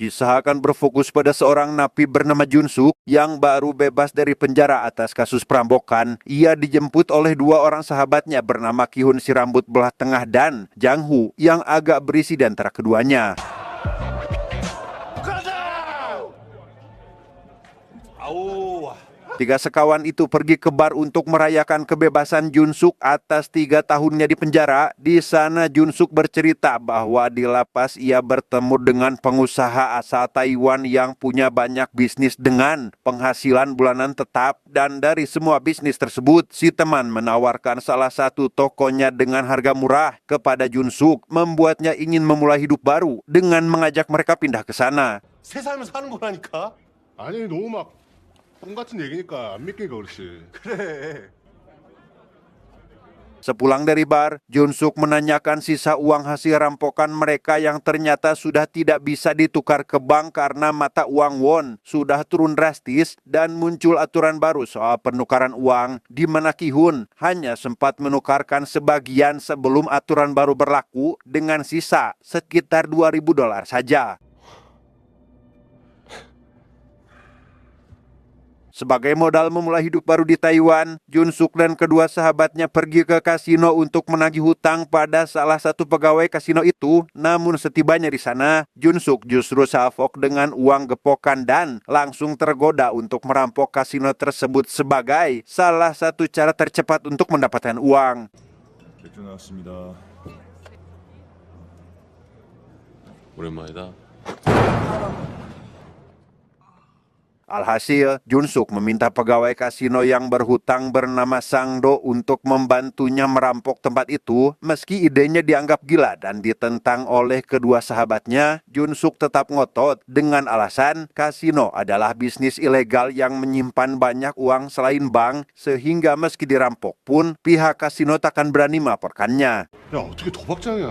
Kisah akan berfokus pada seorang napi bernama Junsuk yang baru bebas dari penjara atas kasus perampokan. Ia dijemput oleh dua orang sahabatnya bernama Ki-hun si rambut belah tengah dan Jang-hu yang agak berisi di antara keduanya. Tiga sekawan itu pergi ke bar untuk merayakan kebebasan Junsuk atas 3 tahunnya di penjara. Di sana Junsuk bercerita bahwa di lapas ia bertemu dengan pengusaha asal Taiwan yang punya banyak bisnis dengan penghasilan bulanan tetap. Dan dari semua bisnis tersebut, si teman menawarkan salah satu tokonya dengan harga murah kepada Junsuk, membuatnya ingin memulai hidup baru dengan mengajak mereka pindah ke sana. 새 삶을 사는 거라니까. 아니 너무 막 똥 같은 얘기니까 안 믿기가 그렇지. 그래. Sepulang dari bar, Junsuk menanyakan sisa uang hasil rampokan mereka yang ternyata sudah tidak bisa ditukar ke bank karena mata uang won sudah turun drastis dan muncul aturan baru soal penukaran uang di mana Ki-hun hanya sempat menukarkan sebagian sebelum aturan baru berlaku dengan sisa sekitar $2.000 saja. Sebagai modal memulai hidup baru di Taiwan, Junsuk dan kedua sahabatnya pergi ke kasino untuk menagih hutang pada salah satu pegawai kasino itu. Namun setibanya di sana, Junsuk justru salfok dengan uang gepokan dan langsung tergoda untuk merampok kasino tersebut sebagai salah satu cara tercepat untuk mendapatkan uang. 맥주 나왔습니다. 오랜만이다. Alhasil, Junsuk meminta pegawai kasino yang berhutang bernama Sangdo untuk membantunya merampok tempat itu. Meski idenya dianggap gila dan ditentang oleh kedua sahabatnya, Junsuk tetap ngotot dengan alasan kasino adalah bisnis ilegal yang menyimpan banyak uang selain bank, sehingga meski dirampok pun pihak kasino takkan berani melaporkannya. 야 어떻게 도박장이야?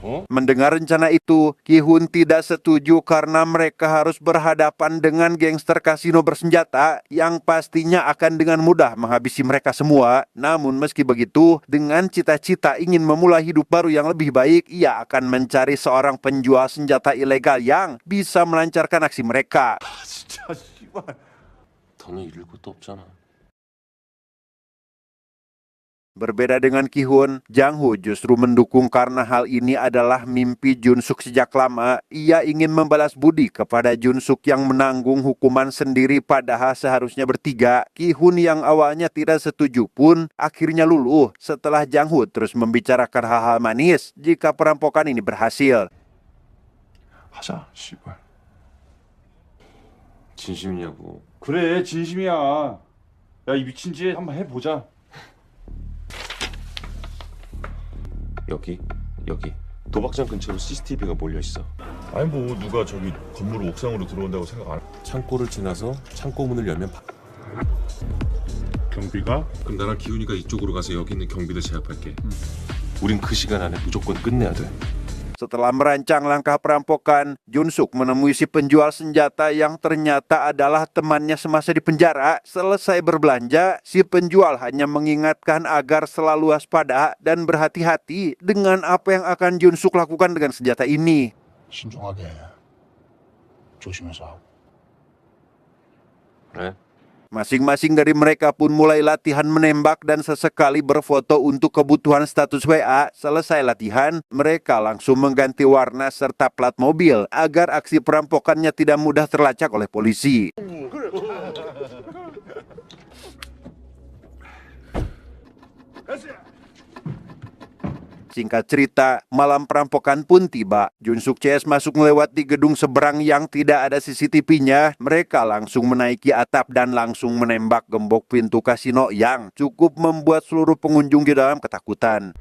어? Mendengar rencana itu, Ki-hun tidak setuju karena mereka harus berhadapan dengan gangster kasino bersenjata yang pastinya akan dengan mudah menghabisi mereka semua. Namun meski begitu, dengan cita-cita ingin memulai hidup baru yang lebih baik, ia akan mencari seorang penjual senjata ilegal yang bisa melancarkan aksi mereka. 진짜 씨발. 더는 잃을 것도 없잖아. Berbeda dengan Ki-hun, Jang-hu justru mendukung karena hal ini adalah mimpi Junsuk sejak lama. Ia ingin membalas budi kepada Junsuk yang menanggung hukuman sendiri padahal seharusnya bertiga. Ki-hun yang awalnya tidak setuju pun akhirnya luluh setelah Jang-hu terus membicarakan hal-hal manis jika perampokan ini berhasil. 하자, 씨발. 진심이냐고. 그래 진심이야. 야 이 미친 짓 한번 해보자. 여기 도박장 근처로 CCTV가 몰려 있어. 아니 뭐 누가 저기 건물 옥상으로 들어온다고 생각 안 해? 창고를 지나서 창고 문을 열면 경비가? 그럼 나랑 기훈이가 이쪽으로 가서 여기 있는 경비를 제압할게. 우린 그 시간 안에 무조건 끝내야 돼. Setelah merancang langkah perampokan, Junsuk menemui si penjual senjata yang ternyata adalah temannya semasa di penjara. Selesai berbelanja, si penjual hanya mengingatkan agar selalu waspada dan berhati-hati dengan apa yang akan Junsuk lakukan dengan senjata ini. 신중하게 조심해서 하고. 그래? Masing-masing dari mereka pun mulai latihan menembak dan sesekali berfoto untuk kebutuhan status WA. Selesai latihan, mereka langsung mengganti warna serta plat mobil agar aksi perampokannya tidak mudah terlacak oleh polisi. Singkat cerita, malam perampokan pun tiba. Junsuk CS masuk melewati gedung seberang yang tidak ada CCTV-nya. Mereka langsung menaiki atap dan langsung menembak gembok pintu kasino yang cukup membuat seluruh pengunjung di dalam ketakutan.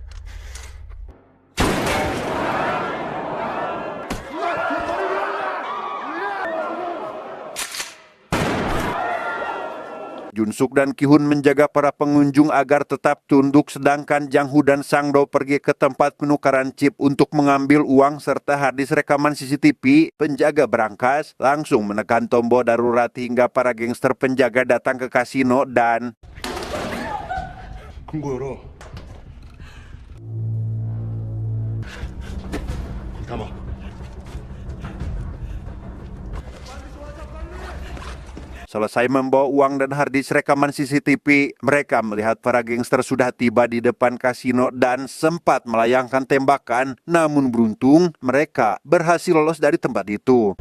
Junsuk dan Ki-hun menjaga para pengunjung agar tetap tunduk sedangkan Jang-hu dan Sangdo pergi ke tempat penukaran chip untuk mengambil uang serta harddisk rekaman CCTV. Penjaga berangkas langsung menekan tombol darurat hingga para gangster penjaga datang ke kasino dan 금고 열어. 담아. Selesai membawa uang dan harddisk rekaman CCTV, mereka melihat para gangster sudah tiba di depan kasino dan sempat melayangkan tembakan. Namun beruntung, mereka berhasil lolos dari tempat itu.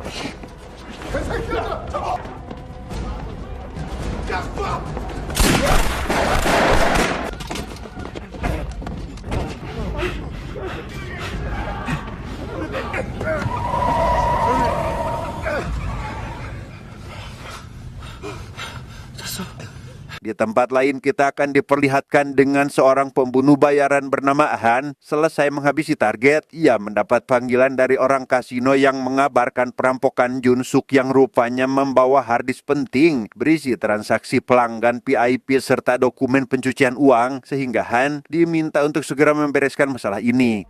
Di tempat lain kita akan diperlihatkan dengan seorang pembunuh bayaran bernama Han. Selesai menghabisi target, ia mendapat panggilan dari orang kasino yang mengabarkan perampokan Jun-suk yang rupanya membawa harddisk penting berisi transaksi pelanggan VIP serta dokumen pencucian uang, sehingga Han diminta untuk segera membereskan masalah ini.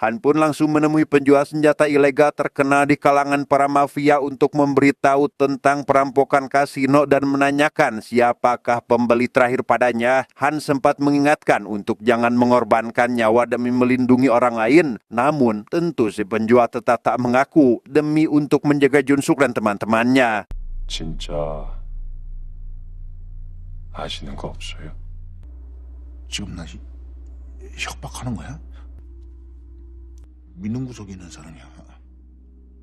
Han pun langsung menemui penjual senjata ilegal terkenal di kalangan para mafia untuk memberitahu tentang perampokan kasino dan menanyakan siapakah pembeli terakhir padanya. Han sempat mengingatkan untuk jangan mengorbankan nyawa demi melindungi orang lain. Namun, tentu si penjual tetap tak mengaku demi untuk menjaga Jun-suk dan teman-temannya. 진짜 아시는 거 없어요? 지금 나 협박하는 거야? 믿는 구석에 있는 사람이야.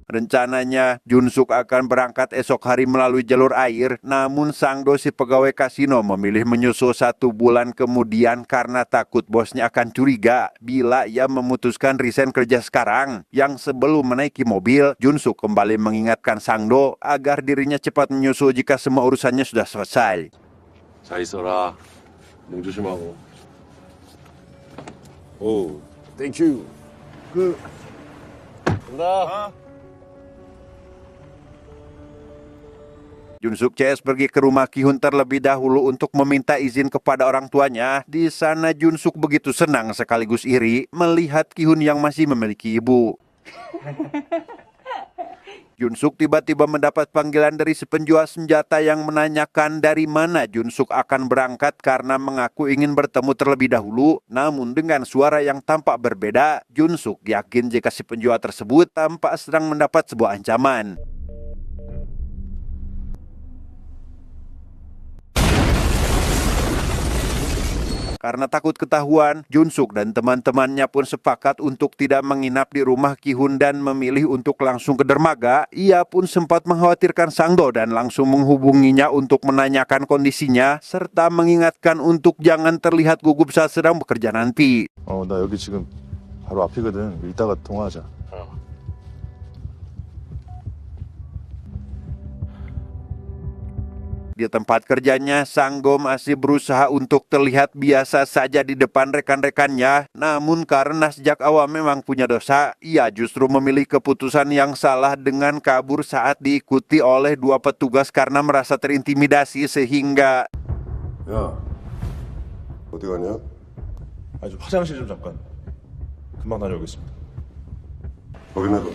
Rencananya, Jun-suk akan berangkat esok hari melalui jalur air, namun Sang-do si pegawai kasino memilih menyusul 1 bulan kemudian karena takut bosnya akan curiga bila ia memutuskan resign kerja sekarang. Yang sebelum menaiki mobil, Jun-suk kembali mengingatkan Sang-do agar dirinya cepat menyusul jika semua urusannya sudah selesai. 잘 있어라. 몸 조심하고. 오, 땡큐. Jun-suk CS pergi ke rumah Ki-hun terlebih dahulu untuk meminta izin kepada orang tuanya. Di sana Jun-suk begitu senang sekaligus iri melihat Ki-hun yang masih memiliki ibu. Jun-suk tiba-tiba mendapat panggilan dari si penjual senjata yang menanyakan dari mana Jun-suk akan berangkat karena mengaku ingin bertemu terlebih dahulu. Namun dengan suara yang tampak berbeda, Jun-suk yakin jika si penjual tersebut tampak sedang mendapat sebuah ancaman. Karena takut ketahuan, Jun-suk dan teman-temannya pun sepakat untuk tidak menginap di rumah Ki-hun dan memilih untuk langsung ke dermaga. Ia pun sempat mengkhawatirkan Sang-do dan langsung menghubunginya untuk menanyakan kondisinya serta mengingatkan untuk jangan terlihat gugup saat sedang bekerja nanti. 나 여기 지금 바로 앞이거든. 이따가 통화하자. Di tempat kerjanya, Sang-do masih berusaha untuk terlihat biasa saja di depan rekan-rekannya. Namun karena sejak awal memang punya dosa, ia justru memilih keputusan yang salah dengan kabur saat diikuti oleh 2 petugas karena merasa terintimidasi sehingga... 야, 어디 가냐? 아주 화장실 좀 잠깐. 금방 다녀오겠습니다. 거기 나가.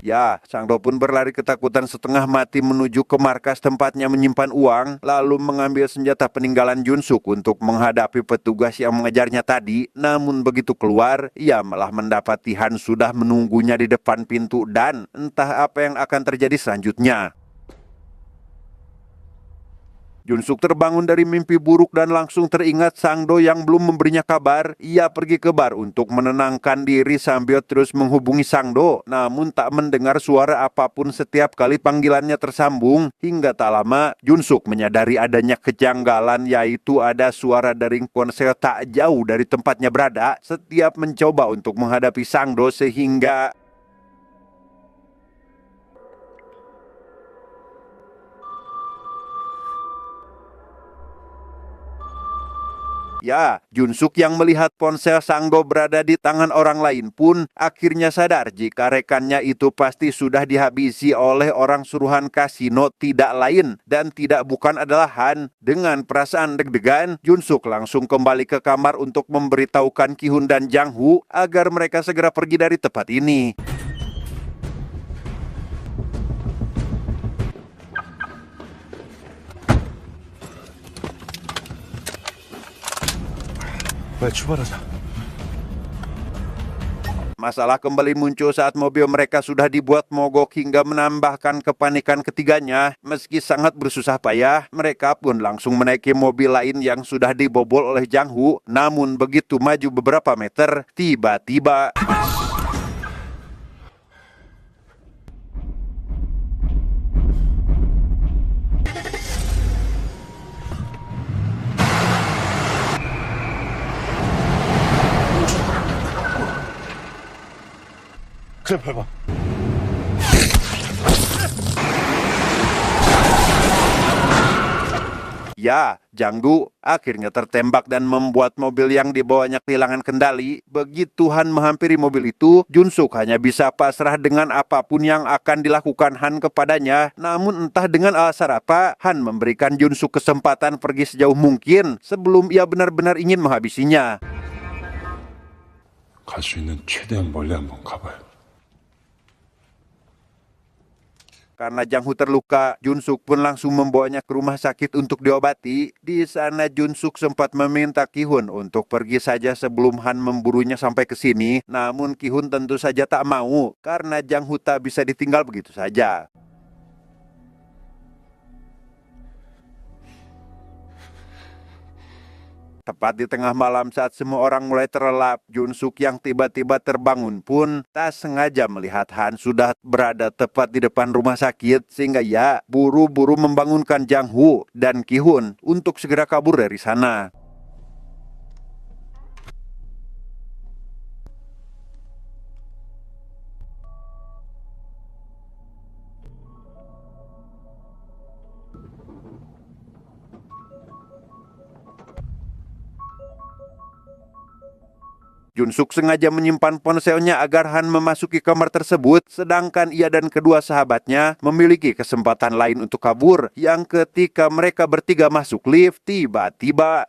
Ya, Sang-do pun berlari ketakutan setengah mati menuju ke markas tempatnya menyimpan uang, lalu mengambil senjata peninggalan Jun-suk untuk menghadapi petugas yang mengejarnya tadi. Namun begitu keluar, ia malah mendapati Han sudah menunggunya di depan pintu dan entah apa yang akan terjadi selanjutnya. Jun-suk terbangun dari mimpi buruk dan langsung teringat Sang-do yang belum memberinya kabar. Ia pergi ke bar untuk menenangkan diri sambil terus menghubungi Sang-do. Namun tak mendengar suara apapun setiap kali panggilannya tersambung. Hingga tak lama, Jun-suk menyadari adanya kejanggalan, yaitu ada suara dering ponsel tak jauh dari tempatnya berada. Setiap mencoba untuk menghadapi Sang-do sehingga... Ya, Jun-suk yang melihat ponsel Sang-do berada di tangan orang lain pun akhirnya sadar jika rekannya itu pasti sudah dihabisi oleh orang suruhan kasino tidak lain dan tidak bukan adalah Han. Dengan perasaan deg-degan, Jun-suk langsung kembali ke kamar untuk memberitahukan Ki-hun dan Jang-hu agar mereka segera pergi dari tempat ini. 빨리 출발하자. Masalah kembali muncul saat mobil mereka sudah dibuat mogok hingga menambahkan kepanikan ketiganya. Meski sangat bersusah payah, mereka pun langsung menaiki mobil lain yang sudah dibobol oleh Jang Hu. Namun begitu maju beberapa meter, tiba-tiba 그래 밟아. ya, Jang Gu akhirnya tertembak dan membuat mobil yang dibawanya kehilangan kendali. Begitu Han menghampiri mobil itu, Jun Suk hanya bisa pasrah dengan apapun yang akan dilakukan Han kepadanya. Namun entah dengan alasan apa, Han memberikan Jun Suk kesempatan pergi sejauh mungkin sebelum ia benar-benar ingin menghabisinya. 갈 수 있는 최대한 멀리 한번 가봐요. Karena Jang Hu terluka, Jun Suk pun langsung membawanya ke rumah sakit untuk diobati. Di sana Jun Suk sempat meminta Ki Hun untuk pergi saja sebelum Han memburunya sampai ke sini. Namun Ki Hun tentu saja tak mau karena Jang Hu tak bisa ditinggal begitu saja. Tepat di tengah malam saat semua orang mulai terlelap, Jun Suk yang tiba-tiba terbangun pun tak sengaja melihat Han sudah berada tepat di depan rumah sakit, sehingga ia buru-buru membangunkan Jang Hu dan Ki Hun untuk segera kabur dari sana. Jun Suk sengaja menyimpan ponselnya agar Han memasuki kamar tersebut, sedangkan ia dan kedua sahabatnya memiliki kesempatan lain untuk kabur. Yang ketika mereka bertiga masuk lift, tiba-tiba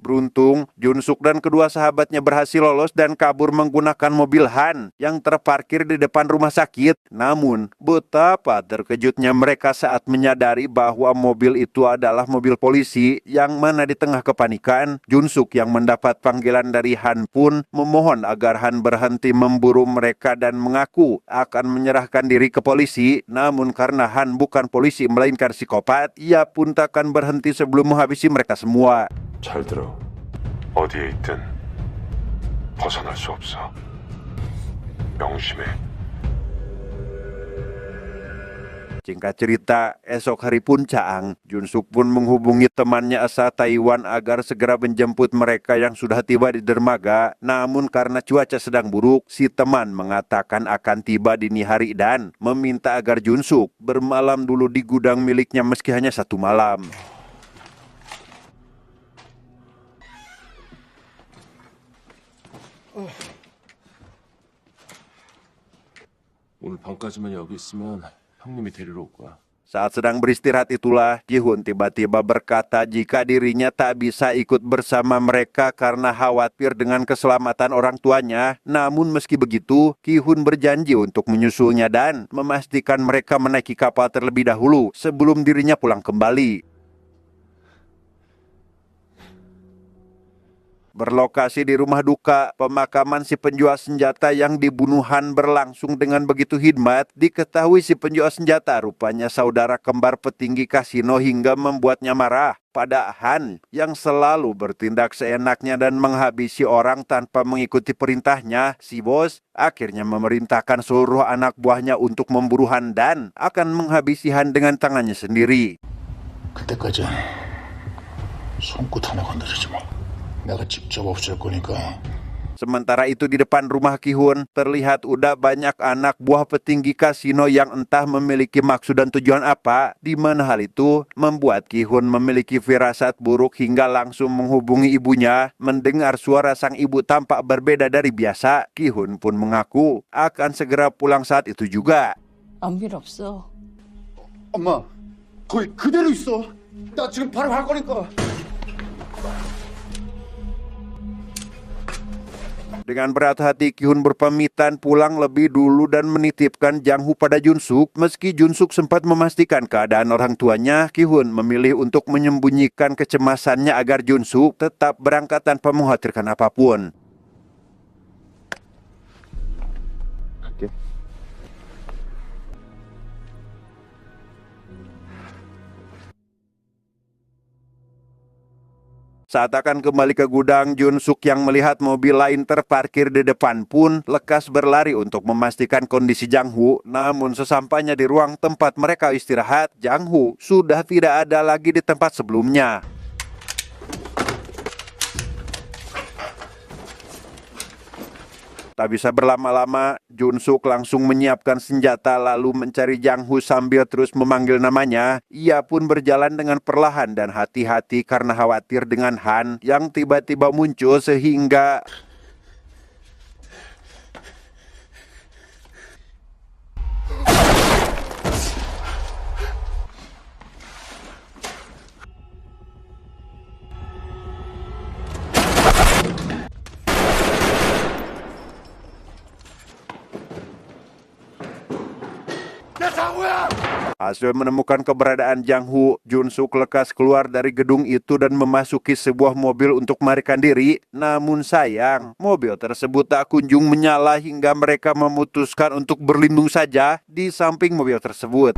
beruntung, Jun Suk dan kedua sahabatnya berhasil lolos dan kabur menggunakan mobil Han yang terparkir di depan rumah sakit. Namun, betapa terkejutnya mereka saat menyadari bahwa mobil itu adalah mobil polisi, yang mana di tengah kepanikan, Jun Suk yang mendapat panggilan dari Han pun memohon agar Han berhenti memburu mereka dan mengaku akan menyerahkan diri ke polisi. Namun karena Han bukan polisi melainkan psikopat, ia pun takkan berhenti sebelum menghabisi mereka semua. 잘 들어. 어디에 있든 벗어날 수 없어. 명심해. Singkat cerita, esok hari pun caang, Jun Suk pun menghubungi temannya asal Taiwan agar segera menjemput mereka yang sudah tiba di dermaga. Namun karena cuaca sedang buruk, si teman mengatakan akan tiba dini hari dan meminta agar Jun Suk bermalam dulu di gudang miliknya meski hanya 1 malam. 오늘 밤까지만 여기 있으면 형님이 데리러 올 거야. Saat sedang beristirahat itulah, Ki Hun tiba-tiba berkata jika dirinya tak bisa ikut bersama mereka karena khawatir dengan keselamatan orang tuanya. Namun meski begitu, Ki Hun berjanji untuk menyusulnya dan memastikan mereka menaiki kapal terlebih dahulu sebelum dirinya pulang kembali. Berlokasi di rumah duka, pemakaman si penjual senjata yang dibunuh Han berlangsung dengan begitu hikmat. Diketahui si penjual senjata rupanya saudara kembar petinggi kasino hingga membuatnya marah pada Han yang selalu bertindak seenaknya dan menghabisi orang tanpa mengikuti perintahnya. Si bos akhirnya memerintahkan seluruh anak buahnya untuk memburu Han dan akan menghabisi Han dengan tangannya sendiri. 그때까지 손끝 하나 건드리지 마. 내가 직접 없앨 거니까. Sementara itu di depan rumah Ki Hun terlihat udah banyak anak buah petinggi kasino yang entah memiliki maksud dan tujuan apa, di mana hal itu membuat Ki Hun memiliki firasat buruk hingga langsung menghubungi ibunya. Mendengar suara sang ibu tampak berbeda dari biasa, Ki Hun pun mengaku akan segera pulang saat itu juga. 아무 일 없어. 엄마, 거기 그대로 있어. 나 지금 바로 갈 거니까. Dengan berat hati, Ki-hun berpamitan pulang lebih dulu dan menitipkan Jang-Hoo pada Jun-suk. Meski Jun-suk sempat memastikan keadaan orang tuanya, Ki-hun memilih untuk menyembunyikan kecemasannya agar Jun-suk tetap berangkat tanpa mengkhawatirkan apapun. Saat akan kembali ke gudang, Jun-suk yang melihat mobil lain terparkir di depan pun lekas berlari untuk memastikan kondisi Jang-hoo. Namun sesampainya di ruang tempat mereka istirahat, Jang-hoo sudah tidak ada lagi di tempat sebelumnya. Tak bisa berlama-lama, Jun-suk langsung menyiapkan senjata lalu mencari Jang-hoo sambil terus memanggil namanya. Ia pun berjalan dengan perlahan dan hati-hati karena khawatir dengan Han yang tiba-tiba muncul sehingga hasil menemukan keberadaan Jang-hoo, Jun-suk lekas keluar dari gedung itu dan memasuki sebuah mobil untuk melarikan diri. Namun sayang, mobil tersebut tak kunjung menyala hingga mereka memutuskan untuk berlindung saja di samping mobil tersebut.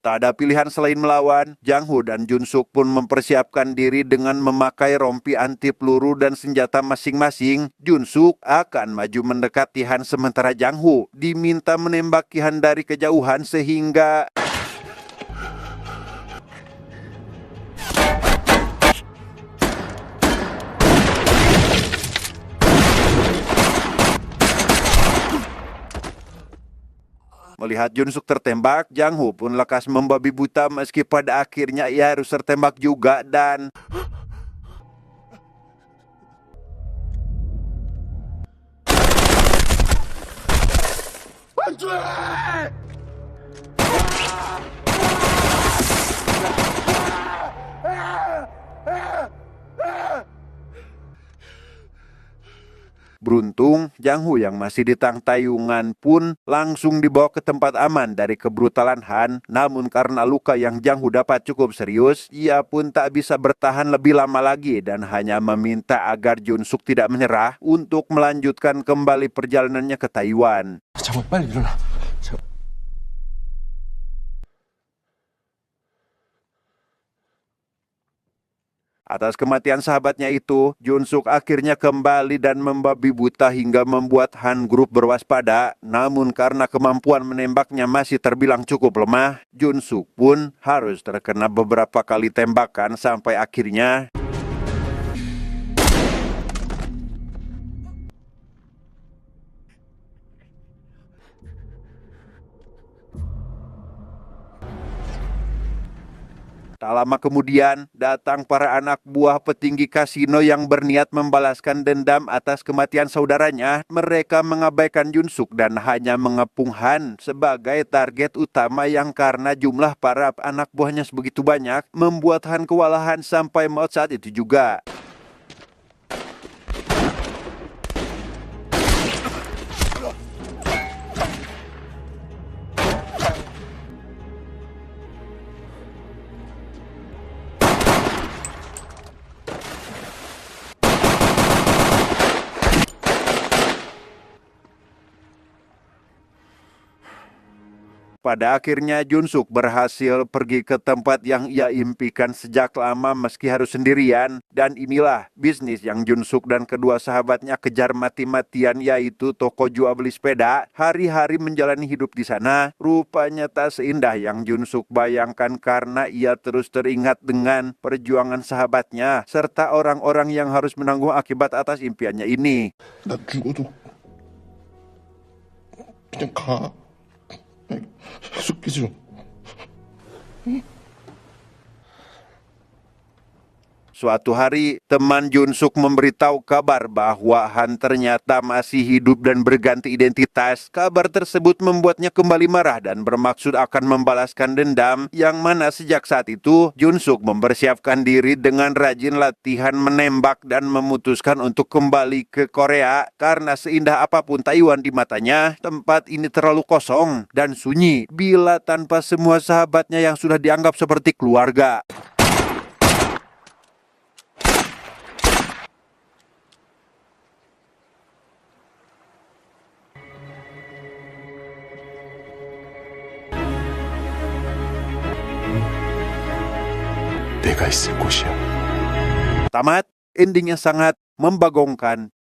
Tak ada pilihan selain melawan, Jang-hoo dan Jun-suk pun mempersiapkan diri dengan memakai rompi anti peluru dan senjata masing-masing. Jun-suk akan maju mendekati Han sementara Jang-hoo diminta menembaki Han dari kejauhan sehingga melihat Jun-suk tertembak, Jang-hoo pun lekas membabi buta meski pada akhirnya ia harus tertembak juga dan beruntung, Jang-hoo yang masih di Tayungan pun langsung dibawa ke tempat aman dari kebrutalan Han. Namun karena luka yang Jang-hoo dapat cukup serius, ia pun tak bisa bertahan lebih lama lagi dan hanya meminta agar Jun-suk tidak menyerah untuk melanjutkan kembali perjalanannya ke Taiwan. 장우야, 빨리 일어나. Atas kematian sahabatnya itu, Jun-suk akhirnya kembali dan membabi buta hingga membuat Han Group berwaspada. Namun karena kemampuan menembaknya masih terbilang cukup lemah, Jun-suk pun harus terkena beberapa kali tembakan sampai akhirnya tak lama kemudian, datang para anak buah petinggi kasino yang berniat membalaskan dendam atas kematian saudaranya. Mereka mengabaikan Jun-suk dan hanya mengepung Han sebagai target utama yang karena jumlah para anak buahnya sebegitu banyak, membuat Han kewalahan sampai maut saat itu juga. Pada akhirnya Jun-suk berhasil pergi ke tempat yang ia impikan sejak lama meski harus sendirian. Dan inilah bisnis yang Jun-suk dan kedua sahabatnya kejar mati-matian, yaitu toko jual beli sepeda. Hari-hari menjalani hidup di sana rupanya tak seindah yang Jun-suk bayangkan karena ia terus teringat dengan perjuangan sahabatnya serta orang-orang yang harus menanggung akibat atas impiannya ini. 나 죽어도 그냥 가. 그죠? Suatu hari, teman Jun Suk memberitahu kabar bahwa Han ternyata masih hidup dan berganti identitas. Kabar tersebut membuatnya kembali marah dan bermaksud akan membalaskan dendam, yang mana sejak saat itu, Jun Suk mempersiapkan diri dengan rajin latihan menembak dan memutuskan untuk kembali ke Korea. Karena seindah apapun Taiwan di matanya, tempat ini terlalu kosong dan sunyi bila tanpa semua sahabatnya yang sudah dianggap seperti keluarga. 내가 있을 곳이야. Tamat, endingnya sangat membagongkan.